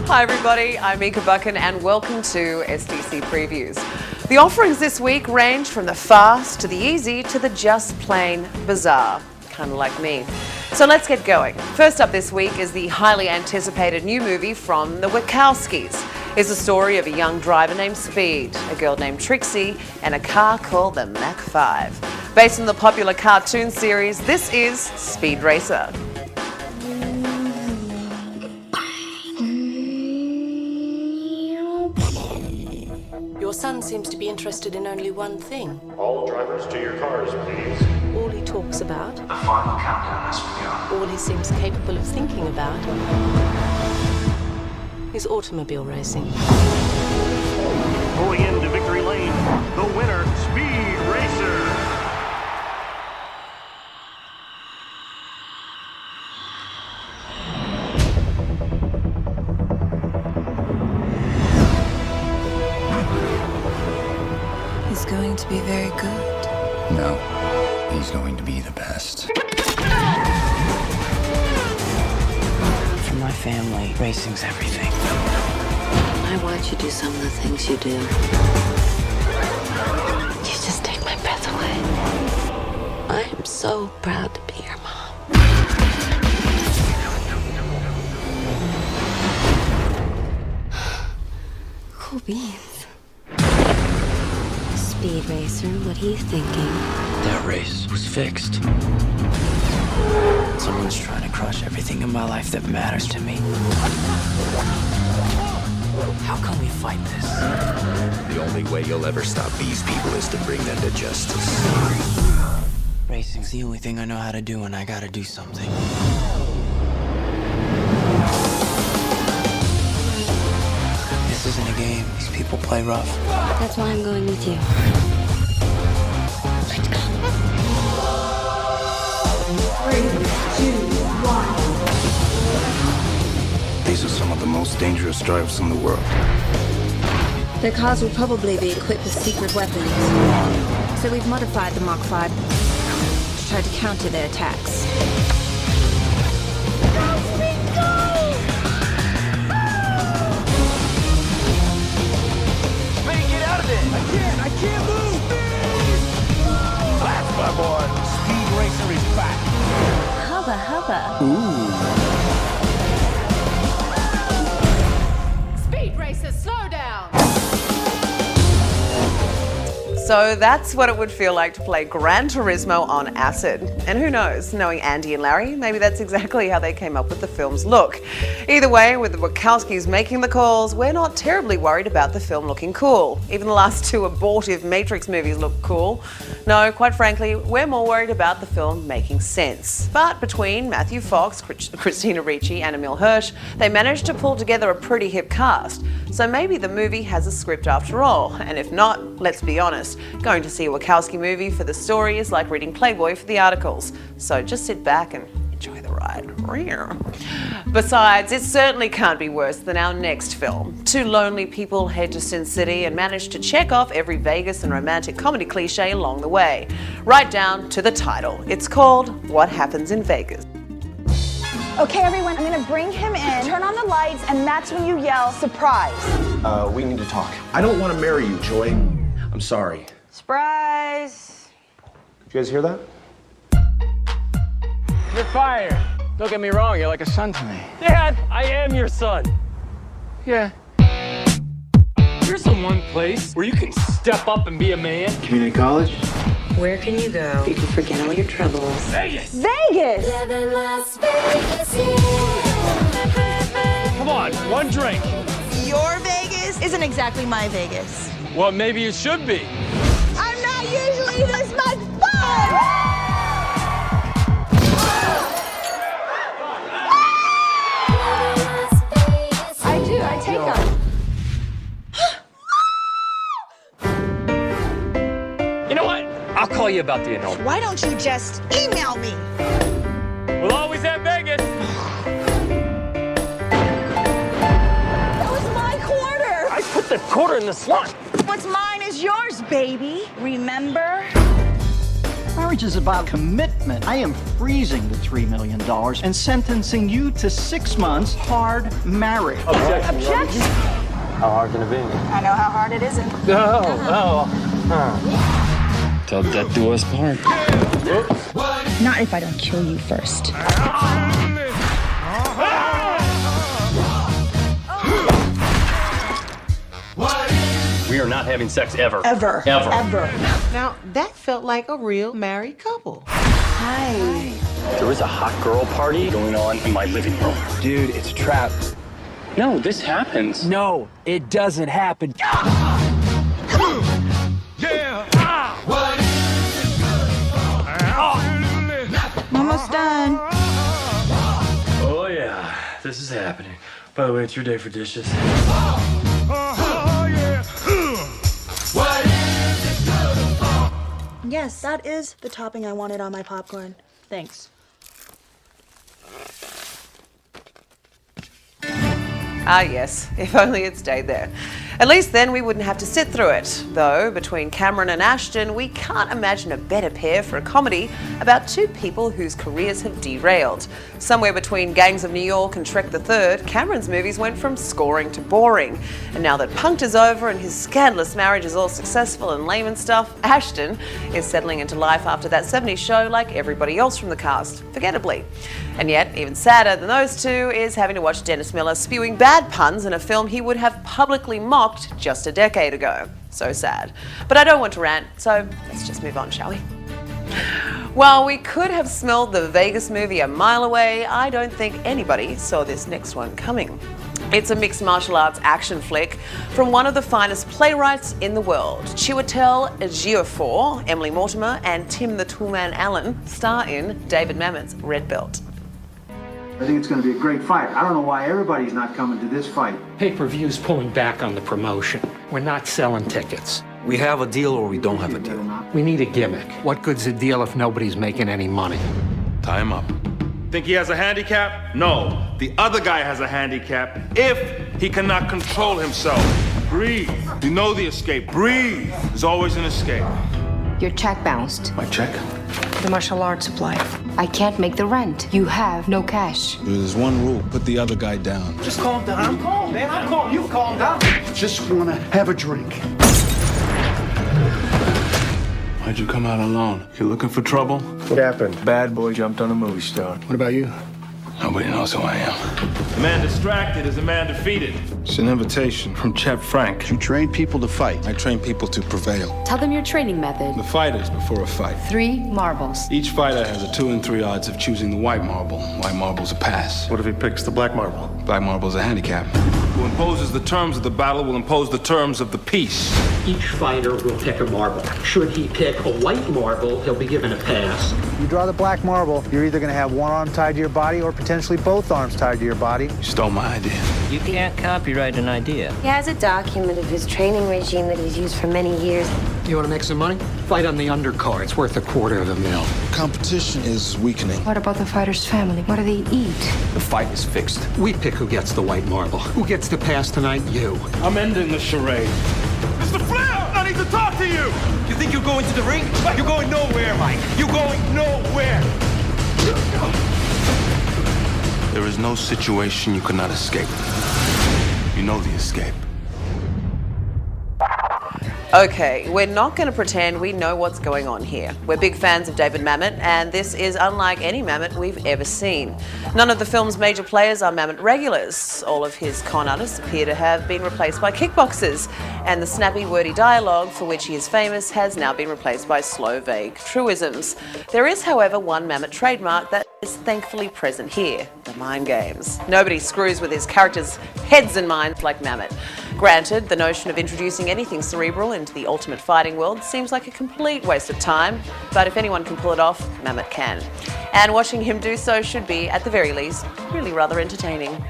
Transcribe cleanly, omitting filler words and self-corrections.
Hi everybody, I'm Mieke Buchan and welcome to STC Previews. The offerings this week range from the fast to the easy to the just plain bizarre, kind of like me. So let's get going. First up this week is the highly anticipated new movie from the Wachowskis. It's the story of a young driver named Speed, a girl named Trixie, and a car called the Mach 5. Based on the popular cartoon series, this is Speed Racer. Your son seems to be interested in only one thing. All drivers to your cars, please. All he talks about, The final countdown has begun. all he seems capable of thinking about, is automobile racing. Pulling into victory lane, the winner, Speed Racer. He's going to be very good. No, he's going to be the best. For my family, racing's everything. I watch you do some of the things you do. You just take my breath away. I am so proud to be your mom. Cool beans. Speed Racer, what are you thinking? That race was fixed. Someone's trying to crush everything in my life that matters to me. How can we fight this? The only way you'll ever stop these people is to bring them to justice. Racing's the only thing I know how to do, and I gotta do something. This isn't a game. These people play rough. That's why I'm going with you. Let's go. 3, 2, 1. These are some of the most dangerous drivers in the world. Their cars will probably be equipped with secret weapons. So we've modified the Mach 5 to try to counter their attacks. I can't move! That's my boy! Speed Racer is back! Hubba hubba. Speed Racer, slow down! So that's what it would feel like to play Gran Turismo on acid. And who knows, knowing Andy and Larry, maybe that's exactly how they came up with the film's look. Either way, with the Wachowskis making the calls, we're not terribly worried about the film looking cool. Even the last two abortive Matrix movies look cool. No, quite frankly, we're more worried about the film making sense. But between Matthew Fox, Christina Ricci and Emile Hirsch, they managed to pull together a pretty hip cast. So maybe the movie has a script after all. And if not, let's be honest, going to see a Wachowski movie for the story is like reading Playboy for the articles. So just sit back and enjoy the ride. Besides, it certainly can't be worse than our next film. Two lonely people head to Sin City and manage to check off every Vegas and romantic comedy cliche along the way, right down to the title. It's called What Happens in Vegas. Okay, everyone, I'm gonna bring him in, turn on the lights, and that's when you yell, surprise. We need to talk. I don't want to marry you, Joy. I'm sorry. Surprise. Did you guys hear that? You're fired. Don't get me wrong, you're like a son to me. Dad, I am your son. Yeah. Here's the one place where you can step up and be a man. Community college? Where can you go? You can forget all your troubles. Vegas! Vegas! Come on, one drink. Your Vegas isn't exactly my Vegas. Well, maybe it should be. I'm not usually this much fun! I do, I take them. You know what? I'll call you about the annulment. Why don't you just email me? We'll always have Vegas. That was my quarter! I put the quarter in the slot. What's mine is yours, baby. Remember? Marriage is about commitment. indictment. I am freezing the $3 million and sentencing you to 6 months hard marriage. Objection. How hard can it be? I know how hard it isn't. Till death do us part. Not if I don't kill you first. We are not having sex ever. Ever. Now, that felt like a real married couple. Hi. There is a hot girl party going on in my living room. Dude, it's a trap. No, this happens. No, it doesn't happen. Almost done. Oh, yeah. This is happening. By the way, it's your day for dishes. Yes, that is the topping I wanted on my popcorn. Thanks. Ah, yes, if only it stayed there. At least then we wouldn't have to sit through it. Though, between Cameron and Ashton, we can't imagine a better pair for a comedy about two people whose careers have derailed. Somewhere between Gangs of New York and Shrek the Third, Cameron's movies went from scoring to boring. And now that Punk'd is over and his scandalous marriage is all successful and lame and stuff, Ashton is settling into life after that 70s show like everybody else from the cast, forgettably. And yet, even sadder than those two is having to watch Dennis Miller spewing bad puns in a film he would have publicly mocked just a decade ago. So sad. But I don't want to rant, so let's just move on, shall we? While we could have smelled the Vegas movie a mile away, I don't think anybody saw this next one coming. It's a mixed martial arts action flick from one of the finest playwrights in the world. Chiwetel Ejiofor, Emily Mortimer, and Tim the Toolman Allen star in David Mamet's Red Belt. I think it's going to be a great fight. I don't know why everybody's not coming to this fight. Pay-per-view's pulling back on the promotion. We're not selling tickets. We have a deal or we don't have a deal. We need a gimmick. What good's a deal if nobody's making any money? Tie him up. Think he has a handicap? No. The other guy has a handicap if he cannot control himself. Breathe. You know the escape. Breathe. There's always an escape. Your check bounced. My check? The martial arts supply. I can't make the rent. You have no cash. There's one rule. Put the other guy down. Just calm down. I'm calm, man. I'm calm. You calm down. Just want to have a drink. Why'd you come out alone? You looking for trouble? What happened? Bad boy jumped on a movie star. What about you? Nobody knows who I am. A man distracted is a man defeated. It's an invitation from Chef Frank. You train people to fight. I train people to prevail. Tell them your training method. The fighters before a fight. 3 marbles. Each fighter has a 2 in 3 odds of choosing the white marble. White marble's a pass. What if he picks the black marble? Black marble's a handicap. Who imposes the terms of the battle will impose the terms of the peace. Each fighter will pick a marble. Should he pick a white marble, he'll be given a pass. You draw the black marble, you're either going to have one arm tied to your body or potentially both arms tied to your body. You stole my idea. You can't copyright an idea. He has a document of his training regime that he's used for many years. You want to make some money? Fight on the undercard. It's worth $250,000. Competition is weakening. What about the fighter's family? What do they eat? The fight is fixed. We pick who gets the white marble. Who gets the pass tonight? You. I'm ending the charade. Mr. Flair, I need to talk to you! You think you're going to the ring? You're going nowhere, Mike. You're going nowhere. There is no situation you cannot escape. You know the escape. Okay, we're not going to pretend we know what's going on here. We're big fans of David Mamet, and this is unlike any Mamet we've ever seen. None of the film's major players are Mamet regulars. All of his con artists appear to have been replaced by kickboxers, and the snappy, wordy dialogue for which he is famous has now been replaced by slow, vague truisms. There is, however, one Mamet trademark that is thankfully present here: the mind games. Nobody screws with his characters' heads and minds like Mamet. Granted, the notion of introducing anything cerebral into the ultimate fighting world seems like a complete waste of time, but if anyone can pull it off, Mamet can. And watching him do so should be, at the very least, really rather entertaining.